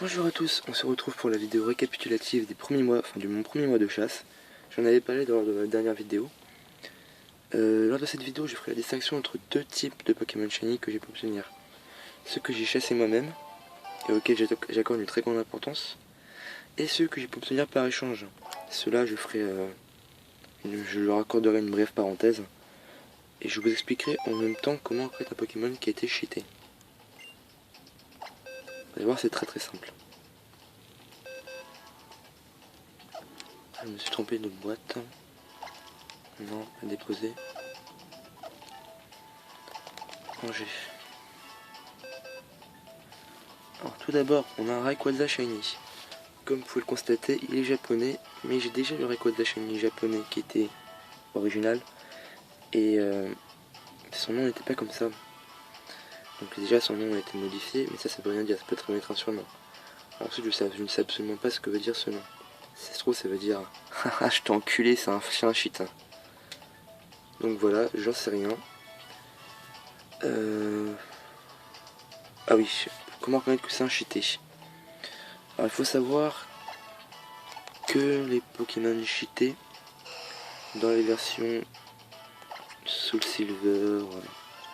Bonjour à tous, on se retrouve pour la vidéo récapitulative des premiers mois, de mon premier mois de chasse. J'en avais parlé lors de ma dernière vidéo. Lors de cette vidéo, je ferai la distinction entre deux types de Pokémon Shiny que j'ai pu obtenir. Ceux que j'ai chassés moi-même, et auxquels j'accorde une très grande importance, et ceux que j'ai pu obtenir par échange. Cela, je leur accorderai une brève parenthèse, et je vous expliquerai en même temps comment créer un Pokémon qui a été cheaté. Vous allez voir, c'est très simple. Je me suis trompé de boîte. Non, à déposer. Ranger. Alors tout d'abord, on a un Rayquaza Shiny. Comme vous pouvez le constater, il est japonais, mais j'ai déjà le Rayquaza Shiny japonais qui était original. Et son nom n'était pas comme ça. Donc déjà son nom a été modifié, mais ça veut rien dire, ça peut très bien être un surnom. Alors ensuite je ne sais absolument pas ce que veut dire ce nom. Si ça se trouve ça veut dire haha je t'ai enculé, c'est un cheat. Donc voilà, j'en sais rien. Ah oui, comment reconnaître que c'est un cheaté? Alors il faut savoir que les Pokémon cheatés dans les versions Soul Silver,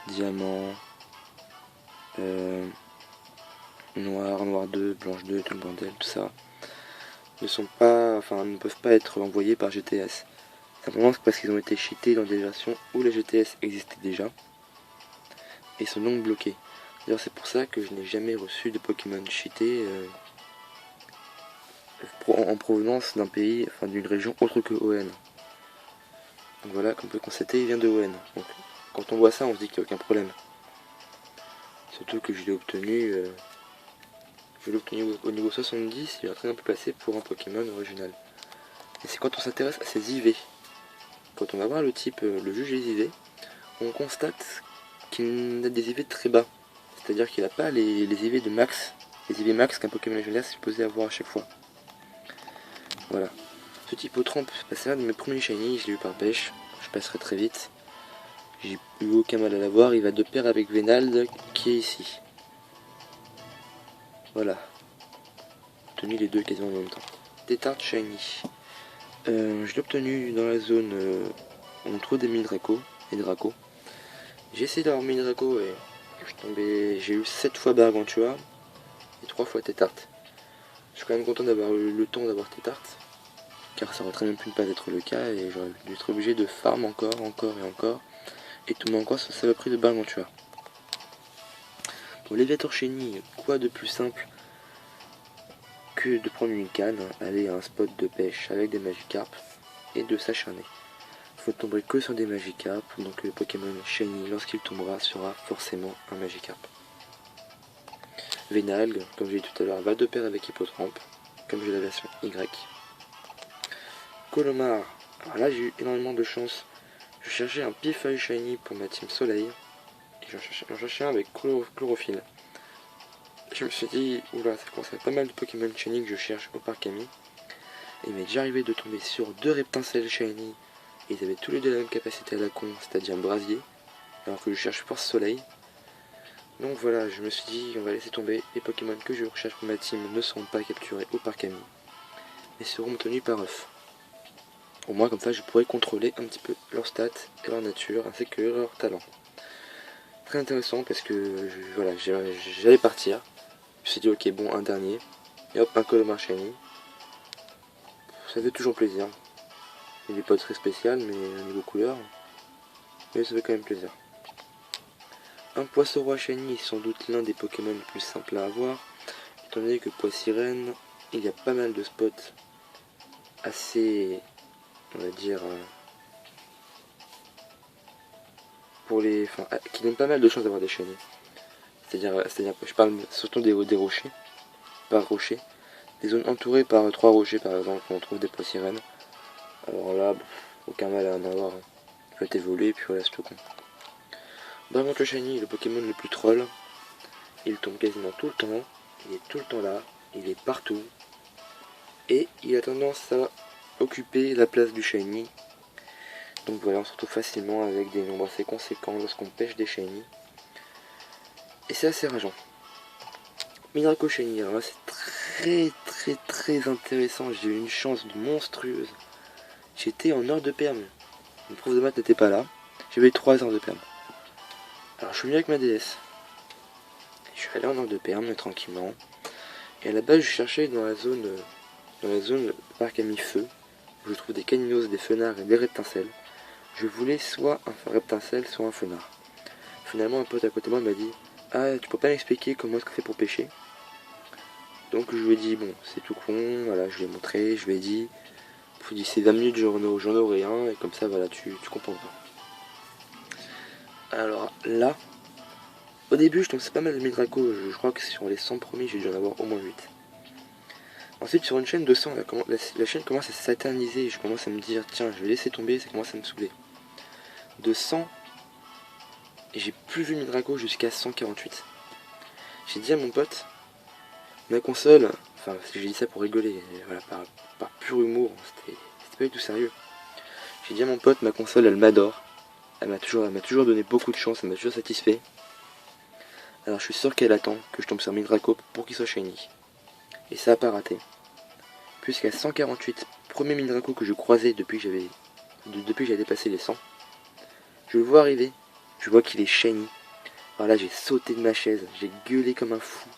Diamant, Noir, Noir 2, Blanche 2, tout le bordel, tout ça, ne peuvent pas être envoyés par GTS. Simplement parce qu'ils ont été cheatés dans des versions où la GTS existait déjà et sont donc bloqués. D'ailleurs c'est pour ça que je n'ai jamais reçu de Pokémon cheatés en provenance d'un pays, d'une région autre que ON. Donc voilà, comme vous pouvez constater, il vient de ON. Donc quand on voit ça, on se dit qu'il n'y a aucun problème. Surtout que je l'ai obtenu au niveau 70, il est très bien placé pour un Pokémon original. Et c'est quand on s'intéresse à ces IV, quand on va voir le type, le juge des IV, on constate qu'il a des IV très bas. C'est-à-dire qu'il n'a pas les IV de max, les IV max qu'un Pokémon légendaire est supposé avoir à chaque fois. Voilà. Ce type au trempe, c'est un de mes premiers shiny, je l'ai eu par pêche, je passerai très vite. J'ai eu aucun mal à l'avoir, il va de pair avec Vénald qui est ici. Voilà. Obtenu les deux quasiment en même temps. Tétard shiny. Je l'ai obtenu dans la zone où on trouve des mini Draco et Draco. J'ai essayé d'avoir mini Draco et j'ai eu 7 fois Gargantua et 3 fois Tétart. Je suis quand même content d'avoir eu le temps d'avoir Tétart, car ça aurait très bien pu ne pas être le cas et j'aurais dû être obligé de farm encore et tout le monde encore sur cette saloperie de Gargantua. Pour Léviator Shiny, quoi de plus simple que de prendre une canne, aller à un spot de pêche avec des Magikarp et de s'acharner. Faut tomber que sur des Magikarp, donc le Pokémon Shiny, lorsqu'il tombera, sera forcément un Magikarp. Vénalgue, comme j'ai dit tout à l'heure, va de pair avec Hippotrampe, comme j'ai la version Y. Colomar, alors là j'ai eu énormément de chance. Je cherchais un Pifeuille Shiny pour ma team Soleil, et j'en cherchais un avec Chlorophylle. Je me suis dit, oula, ça commence à être pas mal de Pokémon Shiny que je cherche au parc Ami. Et il m'est déjà arrivé de tomber sur deux Reptincelles Shiny. Et ils avaient tous les deux la même capacité à la con, c'est-à-dire un brasier, alors que je cherche Force Soleil. Donc voilà, je me suis dit, on va laisser tomber. Les Pokémon que je recherche pour ma team ne seront pas capturés au parc Ami, mais seront tenus par œuf. Au moins comme ça je pourrais contrôler un petit peu leurs stats et leur nature, ainsi que leur talent. Très intéressant parce que voilà, j'allais partir. Je me suis dit ok bon, un dernier. Et hop, un Colomar Shiny. Ça fait toujours plaisir. Il n'est pas très spécial, mais au niveau couleur. Mais ça fait quand même plaisir. Un Poisson-Roi Shiny est sans doute l'un des Pokémon les plus simples à avoir. Étant donné que Poissirène, il y a pas mal de spots assez, on va dire, qui donnent pas mal de chances d'avoir des Shiny. C'est-à-dire, je parle surtout des rochers, par rocher. Des zones entourées par 3 rochers par exemple, où on trouve des Poissirènes. Alors là, aucun mal à en avoir. Il peut évoluer et puis voilà, c'est tout con. Vraiment le Shiny est le Pokémon le plus troll. Il tombe quasiment tout le temps. Il est tout le temps là. Il est partout. Et il a tendance à occuper la place du Shiny. Donc voilà, on se retrouve facilement avec des nombres assez conséquents lorsqu'on pêche des Shiny. Et c'est assez rageant. Midraco Shiny, alors là c'est très intéressant, j'ai eu une chance monstrueuse. J'étais en heure de perme, mon prof de maths n'était pas là, j'avais 3 heures de perme. Alors je suis venu avec ma DS, je suis allé en heure de perme tranquillement, et à la base je cherchais dans la zone parc à mi-feu, où je trouve des caninos, des fenards et des reptincelles. Je voulais soit un reptincelle, soit un fenard. Finalement un pote à côté de moi m'a dit « Ah, tu peux pas m'expliquer comment est-ce qu'on fait pour pêcher ?» Donc je lui ai dit, bon, c'est tout con, voilà, je lui ai montré, je lui ai dit, c'est 20 minutes, j'en aurai un, et comme ça, voilà, tu comprendras. Alors là, au début, je tombais pas mal de Midraco, je crois que sur les 100 premiers, j'ai dû en avoir au moins 8. Ensuite, sur une chaîne de 100, la chaîne commence à s'éterniser, et je commence à me dire, tiens, je vais laisser tomber, ça commence à me saouler. De 100, j'ai plus vu Midraco jusqu'à 148. J'ai dit à mon pote, ma console, enfin, j'ai dit ça pour rigoler, voilà, par pur humour, c'était pas du tout sérieux. J'ai dit à mon pote, ma console, elle m'adore. Elle m'a toujours donné beaucoup de chance, elle m'a toujours satisfait. Alors je suis sûr qu'elle attend que je tombe sur Midraco pour qu'il soit shiny. Et ça a pas raté. Puisqu'à 148, premier Midraco que je croisais depuis que j'avais dépassé les 100, je le vois arriver, je vois qu'il est shiny. Alors là j'ai sauté de ma chaise, j'ai gueulé comme un fou.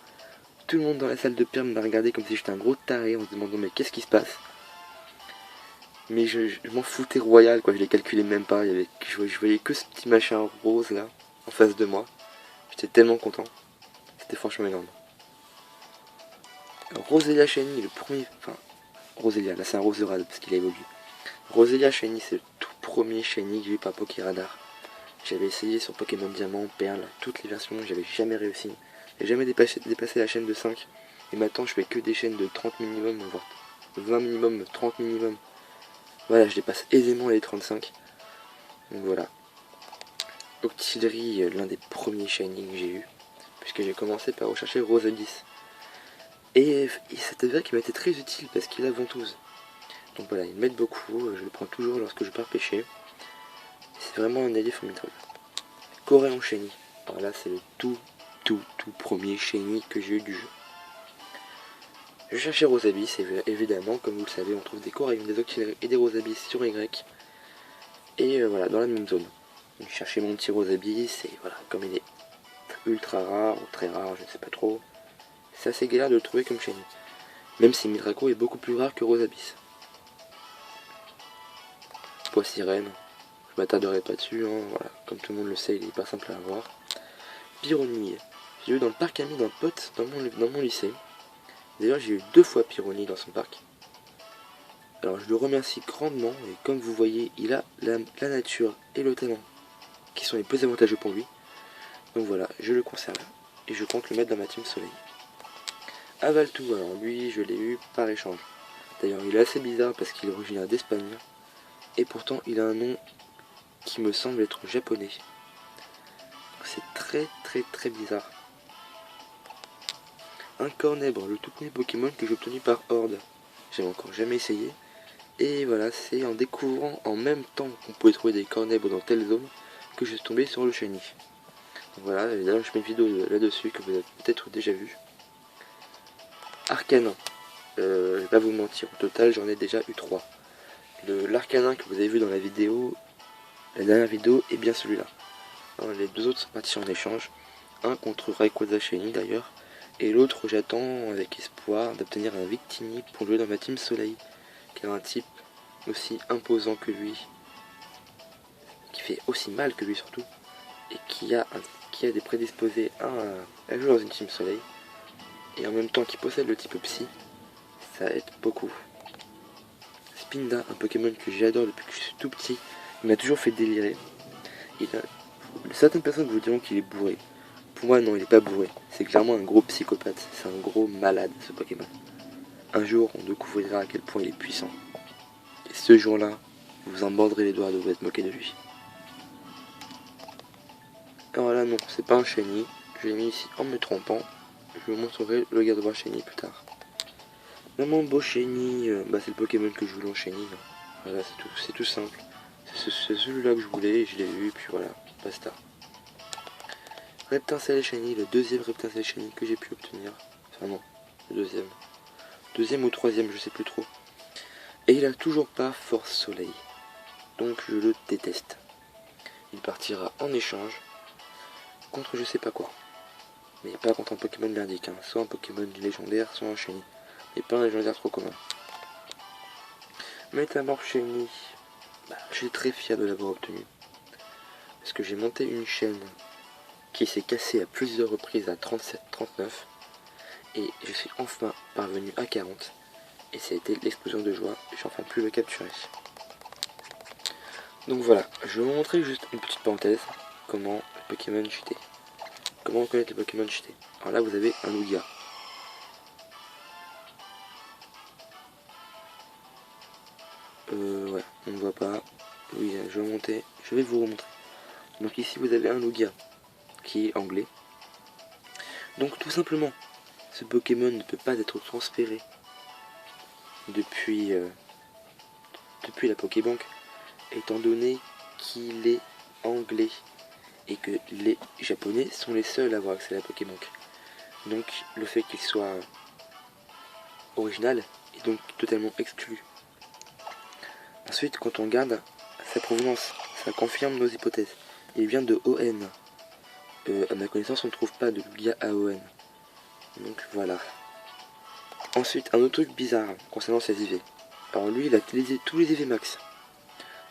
Tout le monde dans la salle de perme m'a regardé comme si j'étais un gros taré en se demandant mais qu'est-ce qui se passe. Mais je m'en foutais royal quoi, je les calculais même pas, je voyais que ce petit machin rose là, en face de moi. J'étais tellement content, c'était franchement énorme. Alors, Roselia Shiny, le premier, enfin Roselia, là c'est un Roserade parce qu'il a évolué. Roselia Shiny c'est le tout premier Shiny que j'ai eu par Pokéradar. J'avais essayé sur Pokémon Diamant, Perle, toutes les versions, j'avais jamais réussi. J'ai jamais dépassé la chaîne de 5. Et maintenant je fais que des chaînes de 30 minimum, voire 20 minimum, 30 minimum. Voilà, je dépasse aisément les 35. Donc voilà. Octillery, l'un des premiers shiny que j'ai eu, puisque j'ai commencé par rechercher Rosalys. Et c'est avéré qu'il m'a été très utile parce qu'il a ventouse. Donc voilà, il m'aide beaucoup, je le prends toujours lorsque je pars pêcher. C'est vraiment un allié formidable. Coréon Shiny. Alors là, c'est le tout premier shiny que j'ai eu du jeu. Je cherchais Rosalys, et évidemment, comme vous le savez, on trouve des Coréons, des Octillery et des Rosalys sur Y. Et voilà, dans la même zone. Donc, je cherchais mon petit Rosalys, et voilà, comme il est ultra rare, ou très rare, je ne sais pas trop, c'est assez galère de le trouver comme shiny. Même si Midraco est beaucoup plus rare que Rosalys. Poissirène, je m'attarderai pas dessus, hein, voilà, comme tout le monde le sait, il est hyper simple à avoir. Pyrrhonille, j'ai eu dans le parc ami d'un pote dans mon lycée. D'ailleurs j'ai eu 2 fois Pyrrhonille dans son parc. Alors je le remercie grandement, et comme vous voyez, il a la nature et le talent qui sont les plus avantageux pour lui. Donc voilà, je le conserve, et je compte le mettre dans ma team soleil. Avaltou, alors lui je l'ai eu par échange. D'ailleurs il est assez bizarre parce qu'il est originaire d'Espagne, et pourtant il a un nom qui me semble être japonais. C'est très bizarre. Un Cornèbre, le tout premier Pokémon que j'ai obtenu par Horde. J'avais encore jamais essayé. Et voilà, c'est en découvrant en même temps qu'on pouvait trouver des Cornèbres dans telle zone que je suis tombé sur le shiny. Donc voilà, évidemment je mets une vidéo là-dessus que vous avez peut-être déjà vu. Arcanin. Je vais pas vous mentir, au total j'en ai déjà eu 3. L'Arcanin que vous avez vu dans la vidéo, la dernière vidéo, est bien celui-là. Les 2 autres sont partis en échange. Un contre Rayquaza Shiny d'ailleurs. Et l'autre j'attends avec espoir d'obtenir un Victini pour jouer dans ma team Soleil. Qui a un type aussi imposant que lui. Qui fait aussi mal que lui surtout. Et qui a des prédisposés à jouer dans une team Soleil. Et en même temps qui possède le type Psy. Ça aide beaucoup. Spinda, un Pokémon que j'adore depuis que je suis tout petit. Il m'a toujours fait délirer. Certaines personnes vous diront qu'il est bourré. Pour moi non, il est pas bourré. C'est clairement un gros psychopathe. C'est un gros malade ce Pokémon. Un jour on découvrira à quel point il est puissant. Et ce jour-là, vous en mordrez les doigts de vous être moqué de lui. Alors là non, c'est pas un shiny. Je l'ai mis ici en me trompant. Je vous montrerai le Gardevoir shiny plus tard. Mon beau shiny, c'est le Pokémon que je voulais en shiny. Voilà, c'est tout simple. C'est celui-là que je voulais et je l'ai eu, et puis voilà, basta. Reptincelle Shiny, le deuxième Reptincelle Shiny que j'ai pu obtenir Ah non, le deuxième. Deuxième ou troisième, je sais plus trop. Et il a toujours pas Force Soleil. Donc je le déteste. Il partira en échange contre je sais pas quoi. Mais pas contre un Pokémon merdique, hein. Soit un Pokémon légendaire, soit un Shiny. Mais pas un légendaire trop commun. Métamorph Shiny, je suis très fier de l'avoir obtenu. Parce que j'ai monté une chaîne qui s'est cassée à plusieurs reprises à 37-39. Et je suis enfin parvenu à 40. Et ça a été l'explosion de joie. J'ai enfin pu le capturer. Donc voilà, je vais vous montrer juste une petite parenthèse. Comment le Pokémon cheaté. Comment reconnaître le Pokémon cheaté. Alors là vous avez un Lugia. Ouais, on ne voit pas. Oui, je vais monter. Je vais vous remontrer. Donc ici vous avez un Lugia qui est anglais. Donc tout simplement, ce Pokémon ne peut pas être transféré depuis la Pokébank, étant donné qu'il est anglais et que les Japonais sont les seuls à avoir accès à la Pokébank. Donc le fait qu'il soit original est donc totalement exclu. Ensuite, quand on regarde sa provenance, ça confirme nos hypothèses. Il vient de ON. À ma connaissance, on ne trouve pas de Lugia AON. Donc voilà. Ensuite, un autre truc bizarre concernant ses IV. Alors lui, il a utilisé tous les IV max.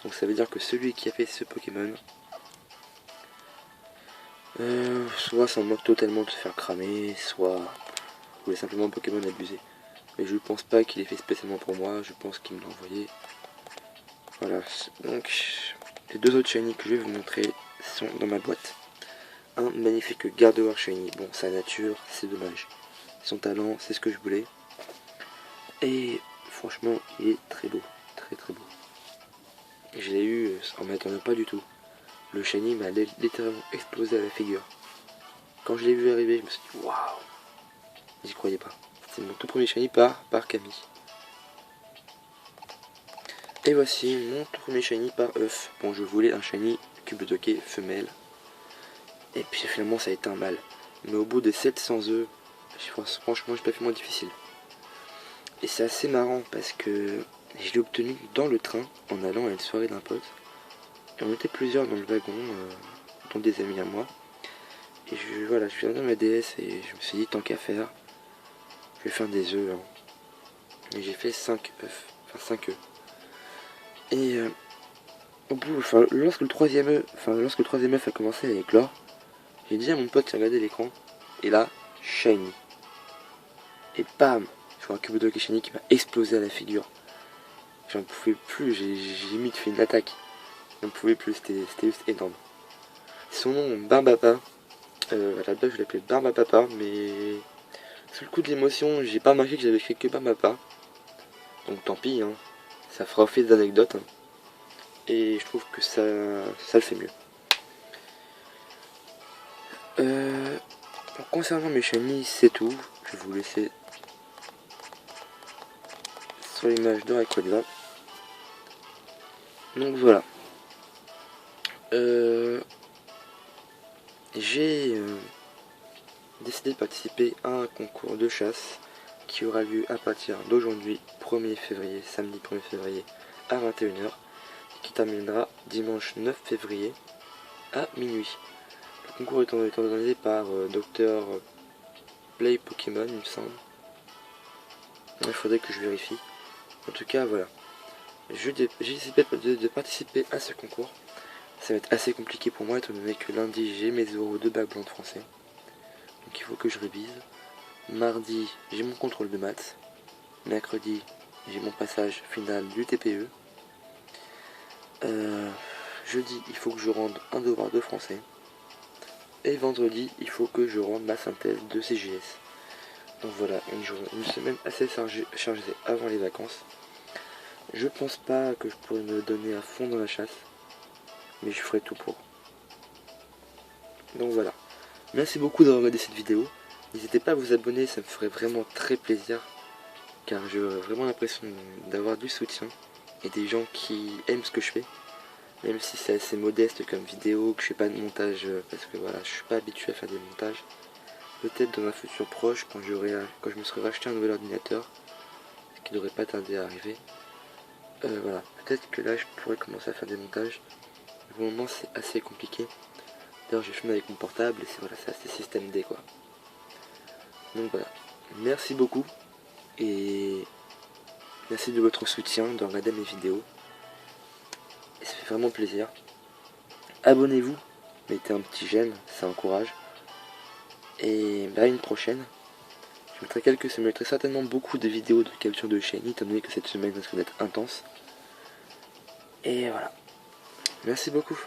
Donc ça veut dire que celui qui a fait ce Pokémon, soit s'en moque totalement de se faire cramer, soit voulait simplement un Pokémon abusé. Mais je ne pense pas qu'il ait fait spécialement pour moi, je pense qu'il me l'a envoyé. Voilà, donc les deux autres shiny que je vais vous montrer sont dans ma boîte. Un magnifique Gardevoir shiny, bon sa nature, c'est dommage. Son talent, c'est ce que je voulais. Et franchement, il est très beau, très très beau. Je l'ai eu en m'attendant pas du tout. Le shiny m'a littéralement explosé à la figure. Quand je l'ai vu arriver, je me suis dit waouh, j'y croyais pas. C'est mon tout premier shiny par Camille. Et voici mon tout premier shiny par œuf. Bon, je voulais un shiny cube de quai femelle. Et puis finalement, ça a été un mâle. Mais au bout des 700 œufs, franchement, j'ai pas fait moins difficile. Et c'est assez marrant parce que je l'ai obtenu dans le train en allant à une soirée d'un pote. Et on était plusieurs dans le wagon, dont des amis à moi. Et voilà, je viens dans ma DS et je me suis dit tant qu'à faire, je vais faire des œufs. Hein. Et j'ai fait 5 œufs, enfin 5 œufs. Et au bout, lorsque le troisième œuf a commencé à éclore, j'ai dit à mon pote qui regardait l'écran, et là, shiny. Et bam, je vois un Kubodoke shiny qui m'a explosé à la figure. J'en pouvais plus, j'ai limite fait une attaque. J'en pouvais plus, c'était juste énorme. Son nom, Barbapapa. À la base, je l'appelais Barbapapa, mais sous le coup de l'émotion, j'ai pas remarqué que j'avais écrit que Barbapapa. Donc tant pis, hein. Ça fera office d'anecdote. Hein. Et je trouve que ça le fait mieux. Concernant mes shiny, c'est tout. Je vais vous laisser sur l'image de Rayquaza. Donc voilà. J'ai décidé de participer à un concours de chasse qui aura lieu à partir d'aujourd'hui, 1er février, samedi 1er février à 21h, et qui terminera dimanche 9 février à minuit. Le concours est organisé par Dr Play Pokémon, il me semble. Il faudrait que je vérifie. En tout cas, voilà. J'ai décidé de participer à ce concours. Ça va être assez compliqué pour moi étant donné que lundi j'ai mes oraux de bac blanc de français. Donc il faut que je révise. Mardi j'ai mon contrôle de maths. Mercredi j'ai mon passage final du TPE. Jeudi il faut que je rende un devoir de français. Et vendredi il faut que je rende ma synthèse de CGS. Donc voilà, une semaine assez chargée avant les vacances. Je pense pas que je pourrais me donner à fond dans la chasse. Mais je ferai tout pour. Donc voilà. Merci beaucoup d'avoir regardé cette vidéo. N'hésitez pas à vous abonner, ça me ferait vraiment très plaisir. Car j'ai vraiment l'impression d'avoir du soutien. Et des gens qui aiment ce que je fais. Même si c'est assez modeste comme vidéo, que je fais pas de montage. Parce que voilà, je suis pas habitué à faire des montages. peut-être dans un futur proche, quand je me serai racheté un nouvel ordinateur, ce qui devrait pas tarder à arriver. Voilà, peut-être que là je pourrais commencer à faire des montages. Pour le moment c'est assez compliqué. D'ailleurs j'ai filmé avec mon portable et c'est assez système D quoi. Donc voilà, merci beaucoup et merci de votre soutien de regarder mes vidéos. Et ça fait vraiment plaisir. Abonnez-vous, mettez un petit j'aime, ça encourage. Et à une prochaine. Je mettrai certainement beaucoup de vidéos de capture de shiny, étant donné que cette semaine risque d'être intense. Et voilà. Merci beaucoup.